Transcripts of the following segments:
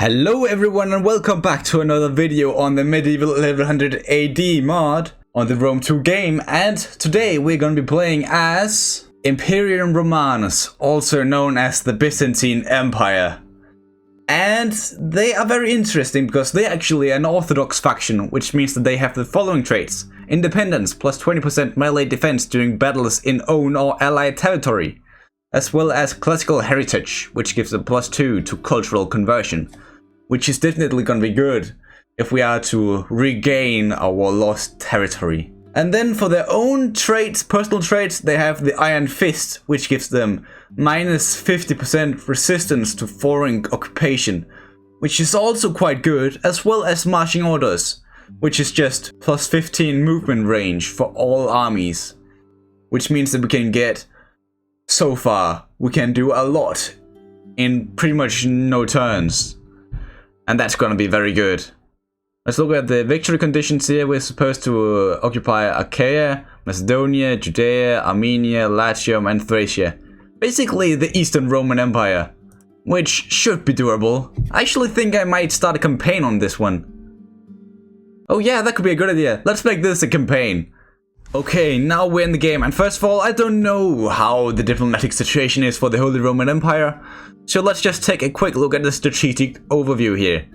Hello everyone and welcome back to another video on the Medieval 1100 AD mod on the Rome 2 game, and today we're going to be playing as Imperium Romanus, also known as the Byzantine Empire. And they are very interesting because they're actually an orthodox faction, which means that they have the following traits: independence, plus 20% melee defense during battles in own or allied territory, as well as classical heritage, which gives a +2 to cultural conversion, which is definitely gonna be good if we are to regain our lost territory. And then for their own traits, personal traits, they have the Iron Fist, which gives them -50% resistance to foreign occupation, which is also quite good, as well as Marching Orders, which is just +15 movement range for all armies, which means that we can get, so far, we can do a lot in pretty much no turns. And that's gonna be very good. Let's look at the victory conditions here. We're supposed to occupy Achaia, Macedonia, Judea, Armenia, Latium, and Thracia. Basically the Eastern Roman Empire, which should be doable. I actually think I might start a campaign on this one. Oh yeah, that could be a good idea. Let's make this a campaign. Okay, now we're in the game, and first of all, I don't know how the diplomatic situation is for the Holy Roman Empire, so let's just take a quick look at the strategic overview here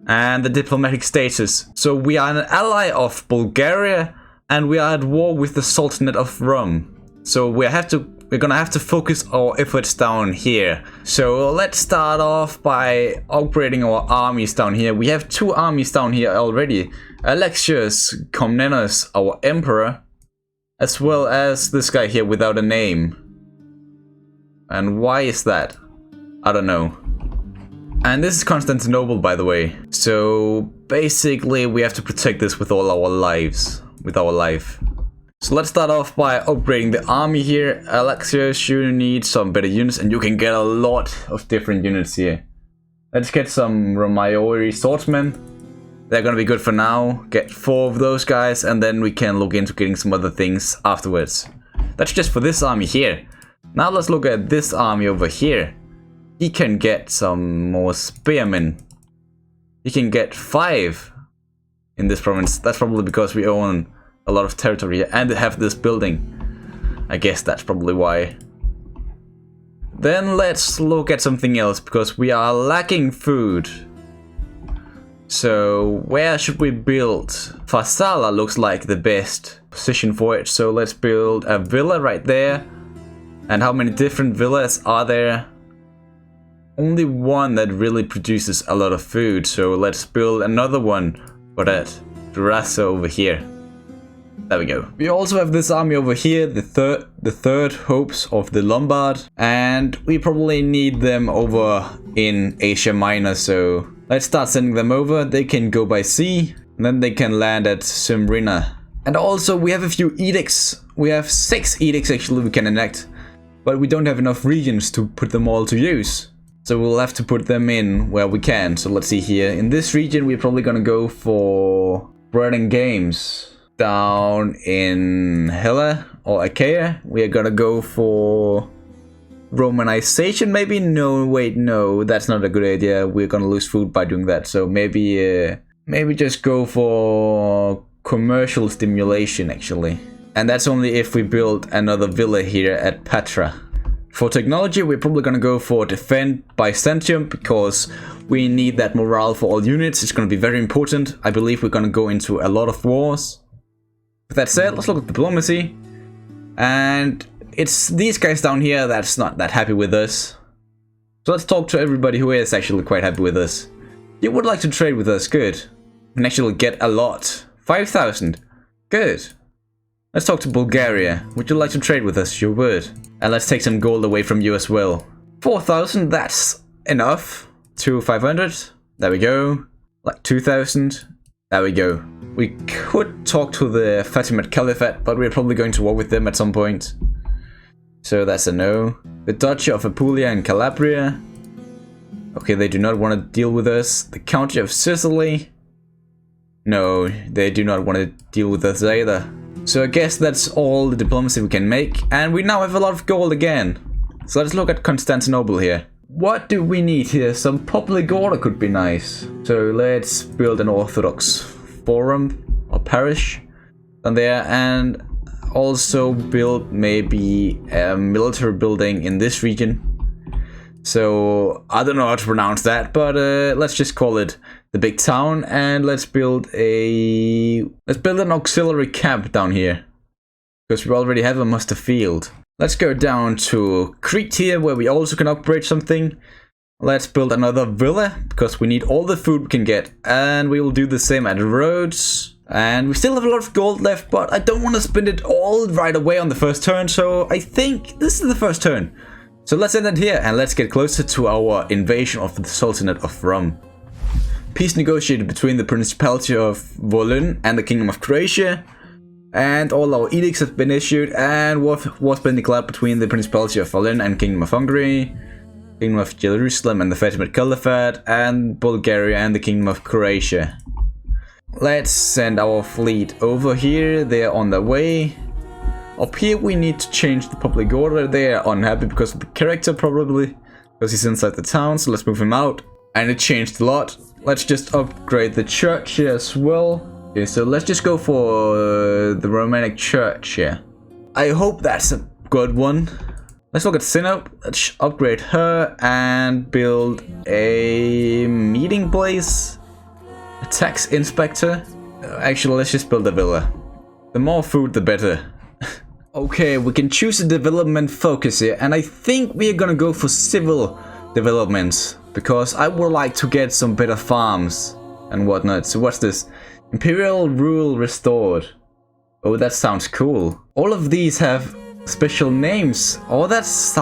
and the diplomatic status. So we are an ally of Bulgaria, and we are at war with the Sultanate of Rome. So we're gonna have to focus our efforts down here. So let's start off by upgrading our armies down here. We have 2 armies down here already: Alexius Comnenus, our emperor, as well as this guy here without a name. And why is that? I don't know. And this is Constantinople, by the way. So basically we have to protect this with all our lives, with our life. So let's start off by upgrading the army here. Alexius, you need some better units, and you can get a lot of different units here. Let's get some Romaeori swordsmen. They're gonna be good for now. Get 4 of those guys, and then we can look into getting some other things afterwards. That's just for this army here. Now let's look at this army over here. He can get some more spearmen. He can get 5 in this province. That's probably because we own a lot of territory here and have this building. I guess that's probably why. Then let's look at something else, because we are lacking food. So where should we build? Farsala looks like the best position for it. So let's build a villa right there. And how many different villas are there? Only one that really produces a lot of food. So let's build another one for that Durasa over here. There we go. We also have this army over here, the third hopes of the Lombard, and we probably need them over in Asia Minor, so let's start sending them over. They can go by sea, and then they can land at Smyrna. And also we have a few edicts. We have 6 edicts actually we can enact, but we don't have enough regions to put them all to use. So we'll have to put them in where we can. So let's see here. In this region we're probably gonna go for bread and games. Down in Hella or Achaia, we are gonna go for Romanization maybe? No, wait, no, that's not a good idea. We're gonna lose food by doing that. So maybe just go for commercial stimulation actually. And that's only if we build another villa here at Patra. For technology, we're probably gonna go for defend Byzantium, because we need that morale for all units. It's gonna be very important. I believe we're gonna go into a lot of wars. With that said, let's look at diplomacy. And it's these guys down here that's not that happy with us. So let's talk to everybody who is actually quite happy with us. You would like to trade with us, good. You can actually get a lot. 5,000, good. Let's talk to Bulgaria. Would you like to trade with us? You would. And let's take some gold away from you as well. 4,000, that's enough. 500, there we go. Like 2,000, there we go. We could talk to the Fatimid Caliphate, but we're probably going to war with them at some point. So that's a no. The Duchy of Apulia and Calabria. Okay, they do not want to deal with us. The County of Sicily. No, they do not want to deal with us either. So I guess that's all the diplomacy we can make. And we now have a lot of gold again. So let's look at Constantinople here. what do we need here? Some public order could be nice. So let's build an Orthodox forum or parish down there, and also build maybe a military building in this region. So I don't know how to pronounce that, but let's just call it the big town, and let's build an auxiliary camp down here, because we already have a muster field. Let's go down to Crete here, where we also can upgrade something. Let's build another villa, because we need all the food we can get, and we will do the same at Rhodes. And we still have a lot of gold left, but I don't want to spend it all right away on the first turn, so I think this is the first turn. So let's end it here, and let's get closer to our invasion of the Sultanate of Rum. Peace negotiated between the Principality of Volyn and the Kingdom of Croatia, and all our edicts have been issued, and war's been declared between the Principality of Volyn and Kingdom of Hungary, Kingdom of Jerusalem and the Fatimid Caliphate, and Bulgaria and the Kingdom of Croatia. Let's send our fleet over here. They're on their way. Up here we need to change the public order. They are unhappy because of the character, probably because he's inside the town, so let's move him out. And it changed a lot. Let's just upgrade the church here as well. Okay, so let's just go for the Romanic church here. I hope that's a good one. Let's look at Sinop. Let's upgrade her and build a meeting place. A tax inspector. Actually, let's just build a villa. The more food, the better. Okay, we can choose a development focus here, and I think we are gonna go for civil developments, because I would like to get some better farms and whatnot. So what's this? Imperial rule restored. Oh, that sounds cool. All of these have special names. Oh, that's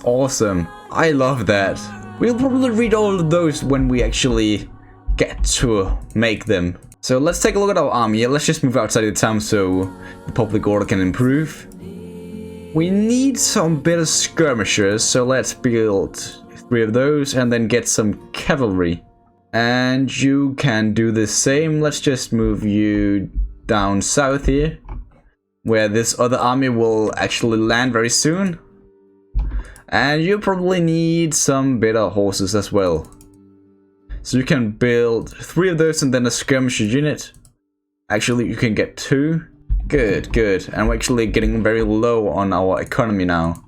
awesome. I love that. We'll probably read all of those when we actually get to make them. So let's take a look at our army. Let's just move outside the town so the public order can improve. We need some better skirmishers, so let's build 3 of those and then get some cavalry. And you can do the same. Let's just move you down south here, where this other army will actually land very soon. And you probably need some better horses as well. So you can build 3 of those and then a skirmisher unit. Actually, you can get 2. Good, good. And we're actually getting very low on our economy now.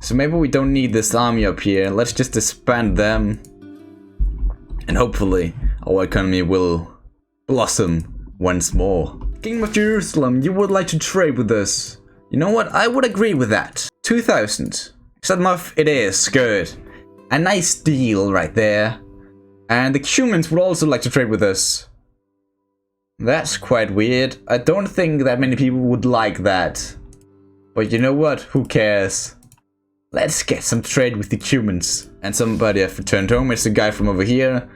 So maybe we don't need this army up here. Let's just disband them. And hopefully our economy will blossom once more. King of Jerusalem, you would like to trade with us. You know what? I would agree with that. 2,000. Is that enough? It is. Good. A nice deal right there. And the humans would also like to trade with us. That's quite weird. I don't think that many people would like that. But you know what? Who cares? Let's get some trade with the humans. And somebody have returned home. It's the guy from over here.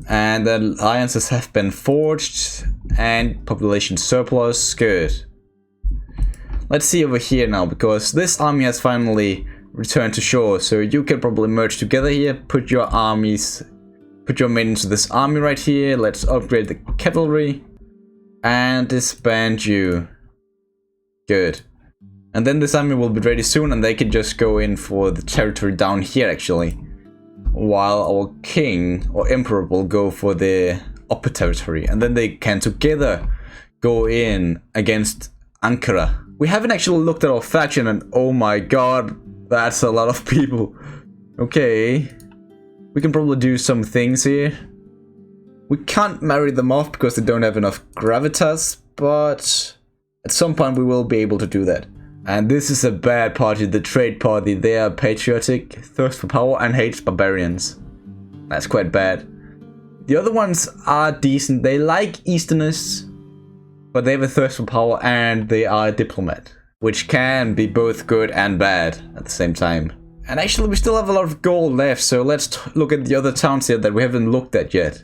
And the alliances have been forged. And population surplus. Good. Let's see over here now, because this army has finally returned to shore. So you can probably merge together here. Put your men into this army right here. Let's upgrade the cavalry. And disband you. Good. And then this army will be ready soon, and they can just go in for the territory down here actually. While our king or emperor will go for the upper territory. And then they can together go in against Ankara. We haven't actually looked at our faction, and oh my god, that's a lot of people. Okay. We can probably do some things here. We can't marry them off because they don't have enough gravitas, but at some point we will be able to do that. And this is a bad party, the trade party. They are patriotic, thirst for power, and hates barbarians. That's quite bad. The other ones are decent. They like Easterners, but they have a thirst for power and they are a diplomat, which can be both good and bad at the same time. And actually we still have a lot of gold left, so let's look at the other towns here that we haven't looked at yet.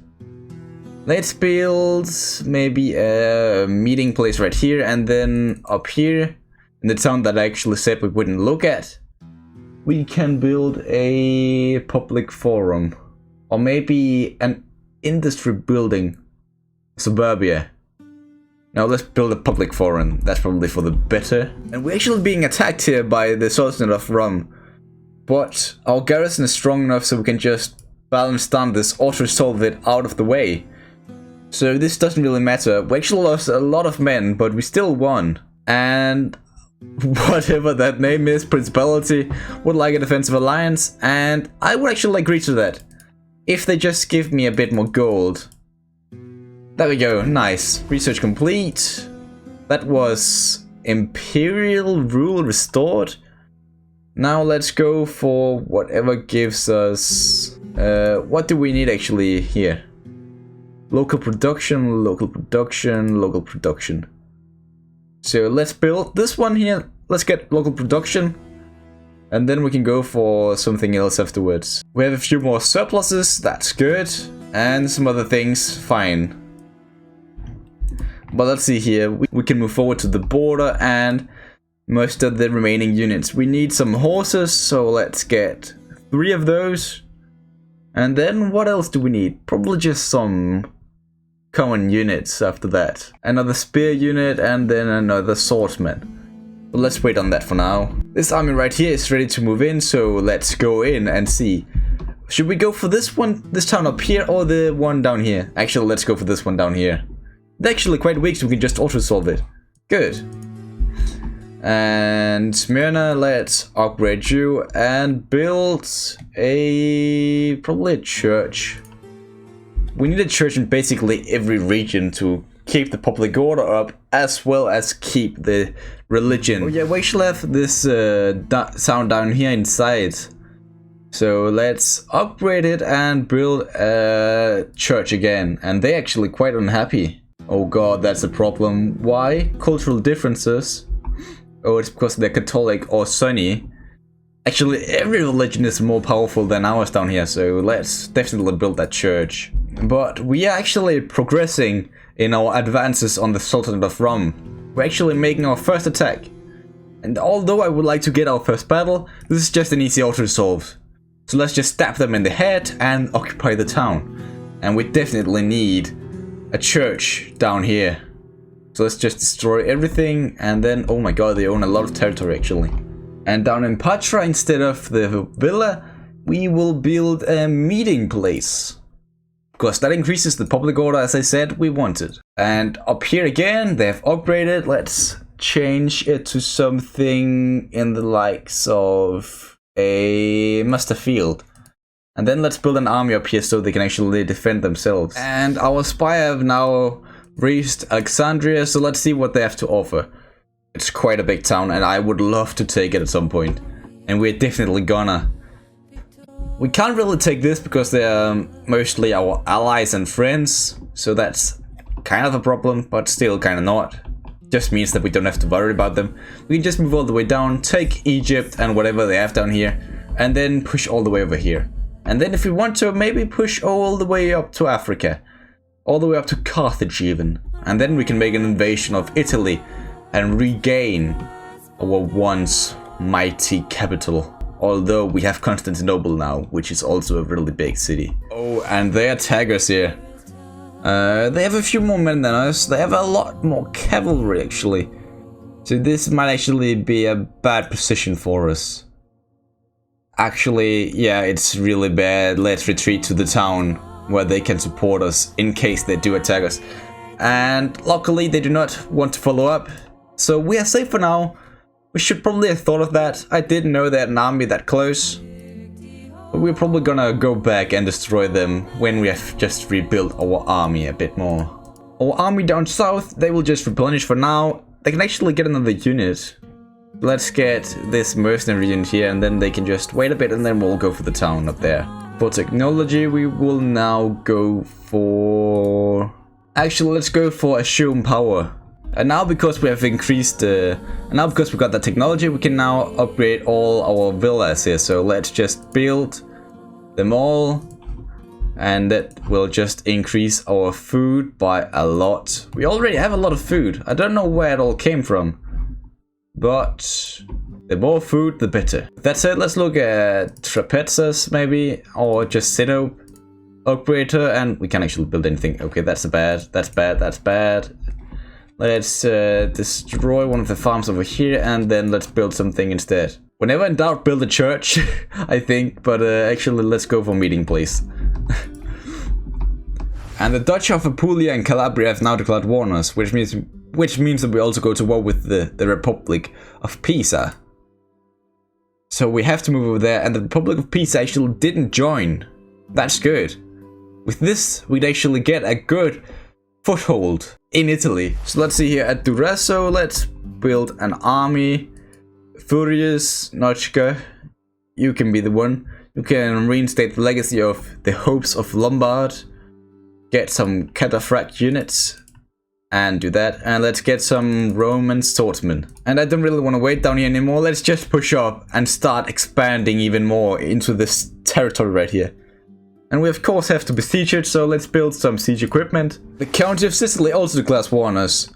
Let's build maybe a meeting place right here, and then up here, in the town that I actually said we wouldn't look at, we can build a public forum. Or maybe an industry building. Suburbia. Now let's build a public forum. That's probably for the better. And we're actually being attacked here by the Sultanate of Rum. But our garrison is strong enough so we can just balance down this auto-resolve it out of the way. So this doesn't really matter. We actually lost a lot of men, but we still won. And whatever that name is, Principality, would like a defensive alliance, and I would actually agree to that. If they just give me a bit more gold. There we go, nice. Research complete. That was Imperial Rule restored. Now let's go for whatever gives us... what do we need actually here? Local production, local production, local production. So let's build this one here. Let's get local production. And then we can go for something else afterwards. We have a few more surpluses, that's good. And some other things, fine. But let's see here. We can move forward to the border and muster the remaining units. We need some horses, so let's get 3 of those. And then what else do we need? Probably just some common units after that. Another spear unit and then another swordsman. But let's wait on that for now. This army right here is ready to move in, so let's go in and see. Should we go for this one, this town up here, or the one down here? Actually, let's go for this one down here. They're actually quite weak, so we can just auto-solve it. Good. And Smyrna, let's upgrade you and build probably a church. We need a church in basically every region to keep the public order up, as well as keep the religion. Oh yeah, we actually have this sound down here inside. So let's upgrade it and build a church again. And they're actually quite unhappy. Oh god, that's a problem. Why? Cultural differences. Oh, it's because they're Catholic or Sunni. Actually, every religion is more powerful than ours down here, so let's definitely build that church. But we are actually progressing in our advances on the Sultanate of Rum. We're actually making our first attack. And although I would like to get our first battle, this is just an easy auto-resolve. So let's just stab them in the head and occupy the town. And we definitely need a church down here. So let's just destroy everything, and then, oh my god, they own a lot of territory actually. And down in Patra, instead of the villa, we will build a meeting place. Because that increases the public order, as I said, we wanted. And up here again, they have upgraded. Let's change it to something in the likes of a muster field. And then let's build an army up here so they can actually defend themselves. And our spy have now reached Alexandria, so let's see what they have to offer. It's quite a big town and I would love to take it at some point. And we're definitely gonna. We can't really take this because they're mostly our allies and friends, so that's kind of a problem, but still kind of not. Just means that we don't have to worry about them. We can just move all the way down, take Egypt and whatever they have down here, and then push all the way over here. And then if we want to, maybe push all the way up to Africa. All the way up to Carthage even. And then we can make an invasion of Italy and regain our once mighty capital. Although we have Constantinople now, which is also a really big city. Oh, and they attack us here. They have a few more men than us. They have a lot more cavalry actually. So this might actually be a bad position for us. Actually, yeah, it's really bad. Let's retreat to the town where they can support us in case they do attack us. And luckily they do not want to follow up. So we are safe for now. We should probably have thought of that. I didn't know they had an army that close. But we're probably gonna go back and destroy them when we have just rebuilt our army a bit more. Our army down south, they will just replenish for now. They can actually get another unit. Let's get this mercenary unit here and then they can just wait a bit and then we'll go for the town up there. For technology, we will now go for... Actually, let's go for assume power. And now because we have increased now because we got that technology, we can now upgrade all our villas here. So let's just build them all. And that will just increase our food by a lot. We already have a lot of food. I don't know where it all came from. But the more food, the better. That said, let's look at Trapezas maybe, or just Sinope, Upgrader, and we can't actually build anything. Okay, that's bad, that's bad, that's bad. Let's destroy one of the farms over here, and then let's build something instead. Whenever in doubt, build a church, I think. But actually, let's go for meeting place. And the Dutch of Apulia and Calabria have now declared war on us, which means that we also go to war with the Republic of Pisa. So we have to move over there, and the Republic of Pisa actually didn't join. That's good. With this, we'd actually get a good foothold in Italy. So let's see here at Durazzo, let's build an army. Furious, Notchka, you can be the one. You can reinstate the legacy of the hopes of Lombard. Get some cataphract units and do that. And let's get some Roman swordsmen. And I don't really want to wait down here anymore. Let's just push up and start expanding even more into this territory right here. And we of course have to besiege it, so let's build some siege equipment. The County of Sicily also declares war on us.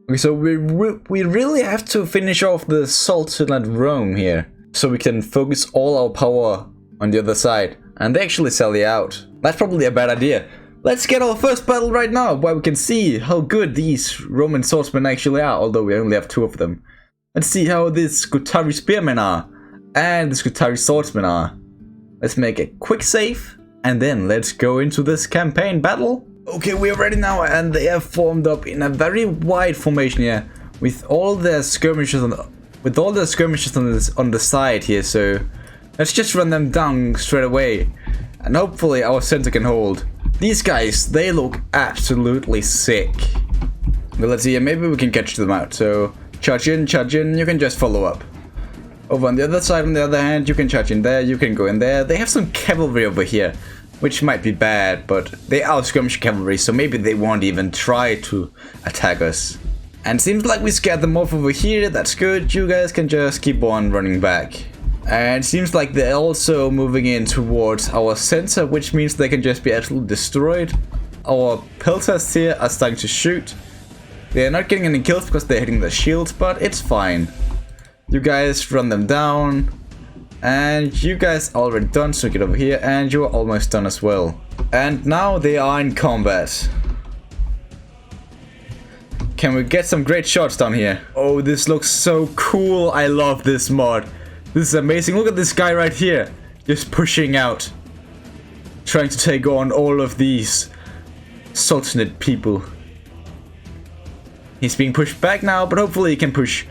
Okay, so we really have to finish off the Sultanate Rome here, so we can focus all our power on the other side. And they actually sally out. That's probably a bad idea. Let's get our first battle right now, where we can see how good these Roman swordsmen actually are, although we only have 2 of them. Let's see how these Scutari spearmen are, and the Scutari swordsmen are. Let's make a quick save, and then let's go into this campaign battle. Okay, we are ready now, and they have formed up in a very wide formation here, with all their skirmishes on the side here. So let's just run them down straight away, and hopefully our center can hold. These guys, they look absolutely sick. But let's see, maybe we can catch them out. So charge in, you can just follow up. Over on the other side, on the other hand, you can charge in there, you can go in there. They have some cavalry over here, which might be bad, but they are skirmish cavalry, so maybe they won't even try to attack us. And seems like we scared them off over here. That's good. You guys can just keep on running back. And it seems like they're also moving in towards our center, which means they can just be absolutely destroyed. Our pelters here are starting to shoot. They're not getting any kills because they're hitting the shields, but it's fine. You guys run them down. And you guys are already done, so get over here, and you're almost done as well. And now they are in combat. Can we get some great shots down here? Oh, this looks so cool. I love this mod. This is amazing. Look at this guy right here. Just pushing out. Trying to take on all of these Sultanate people. He's being pushed back now, but hopefully he can push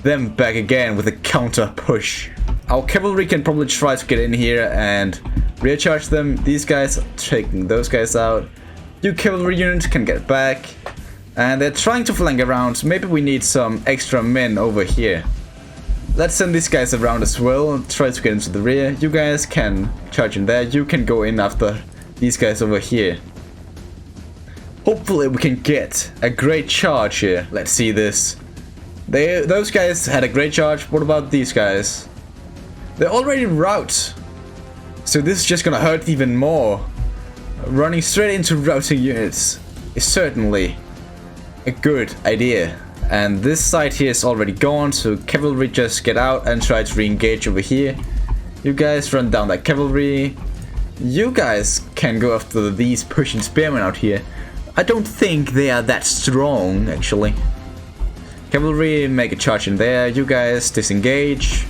them back again with a counter push. Our cavalry can probably try to get in here and rear charge them. These guys are taking those guys out. You cavalry units can get back. And they're trying to flank around, so maybe we need some extra men over here. Let's send these guys around as well and try to get into the rear. You guys can charge in there. You can go in after these guys over here. Hopefully we can get a great charge here. Let's see this. Those guys had a great charge. What about these guys? They're already rout. So this is just gonna hurt even more. Running straight into routing units is certainly a good idea. And this side here is already gone, so cavalry just get out and try to re-engage over here. You guys run down that cavalry. You guys can go after these pushing spearmen out here. I don't think they are that strong, actually. Cavalry, make a charge in there. You guys disengage.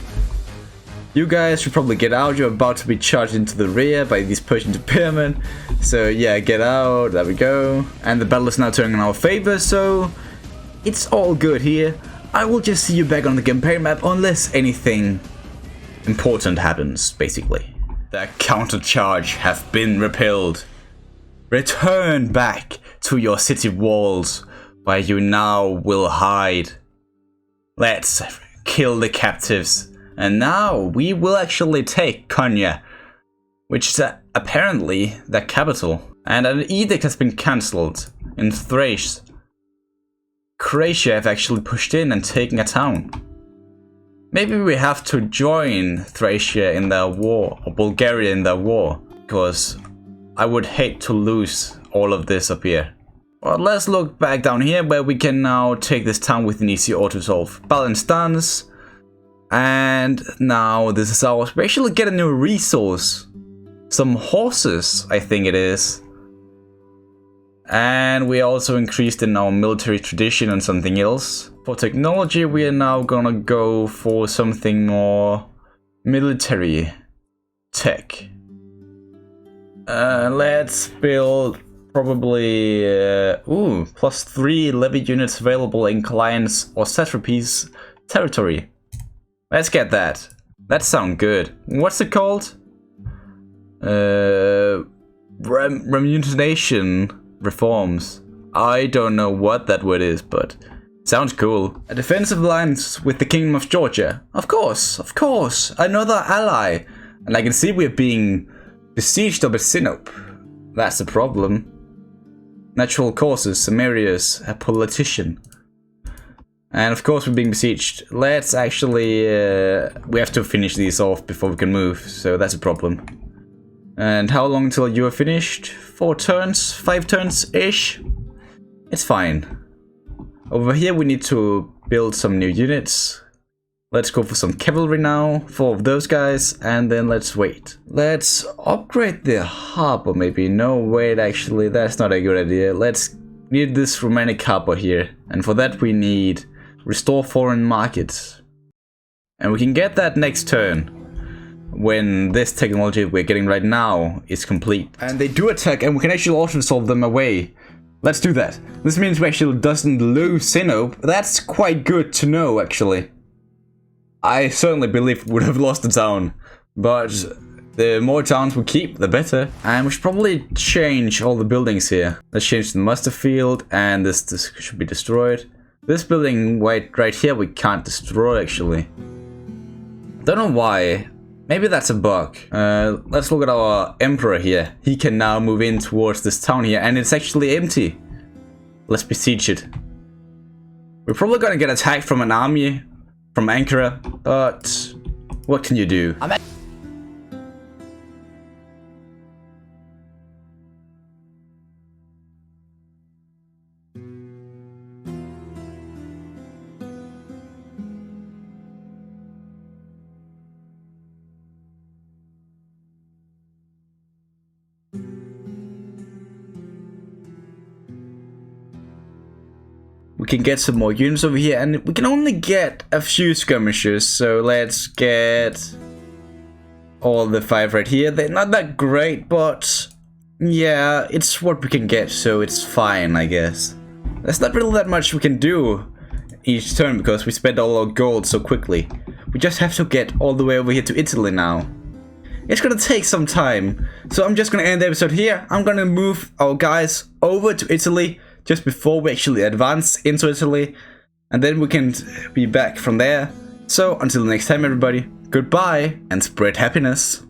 You guys should probably get out. You're about to be charged into the rear by these pushing spearmen. So yeah, get out. There we go. And the battle is now turning in our favor, so it's all good here. I will just see you back on the campaign map unless anything important happens, basically. The counter-charge have been repelled. Return back to your city walls, where you now will hide. Let's kill the captives. And now we will actually take Konya, which is apparently the capital. And an edict has been cancelled in Thrace. Croatia have actually pushed in and taken a town. Maybe we have to join Thracia in their war, or Bulgaria in their war, because I would hate to lose all of this up here. Well, let's look back down here where we can now take this town with an easy auto-solve. Balance stance. And now this is ours. We actually get a new resource. Some horses, I think it is. And we also increased in our military tradition and something else. For technology, we are now gonna go for something more military tech. Let's build probably +3 levy units available in clients or satrapies territory. Let's get that. That sounds good. What's it called? Remuneration reforms. I don't know what that word is, but sounds cool. A defensive alliance with the Kingdom of Georgia. Of course. Another ally. And I can see we're being besieged by Sinope. That's the problem. Natural causes, Samaria's a politician. And of course we're being besieged. Let's actually, we have to finish these off before we can move, so that's a problem. And how long till you are finished? 4 turns? 5 turns-ish? It's fine. Over here we need to build some new units. Let's go for some cavalry now, 4 of those guys, and then let's wait. Let's upgrade the harbor maybe. No, wait, actually, that's not a good idea. Let's need this Romantic harbor here, and for that we need restore foreign markets. And we can get that next turn, when this technology we're getting right now is complete. And they do attack, and we can actually auto-resolve them away. Let's do that. This means we actually doesn't lose Sinope. That's quite good to know, actually. I certainly believe we would have lost the town, but the more towns we keep, the better. And we should probably change all the buildings here. Let's change the muster field, and this should be destroyed. This building right here we can't destroy, actually. Don't know why. Maybe that's a bug. Let's look at our emperor here. He can now move in towards this town here, and it's actually empty. Let's besiege it. We're probably gonna get attacked from an army from Ankara, but what can you do? We can get some more units over here, and we can only get a few skirmishers, so let's get all the 5 right here. They're not that great, but yeah, it's what we can get, so it's fine, I guess. There's not really that much we can do each turn because we spent all our gold so quickly. We just have to get all the way over here to Italy now. It's gonna take some time, so I'm just gonna end the episode here. I'm gonna move our guys over to Italy just before we actually advance into Italy, and then we can be back from there. So until next time, everybody, goodbye and spread happiness.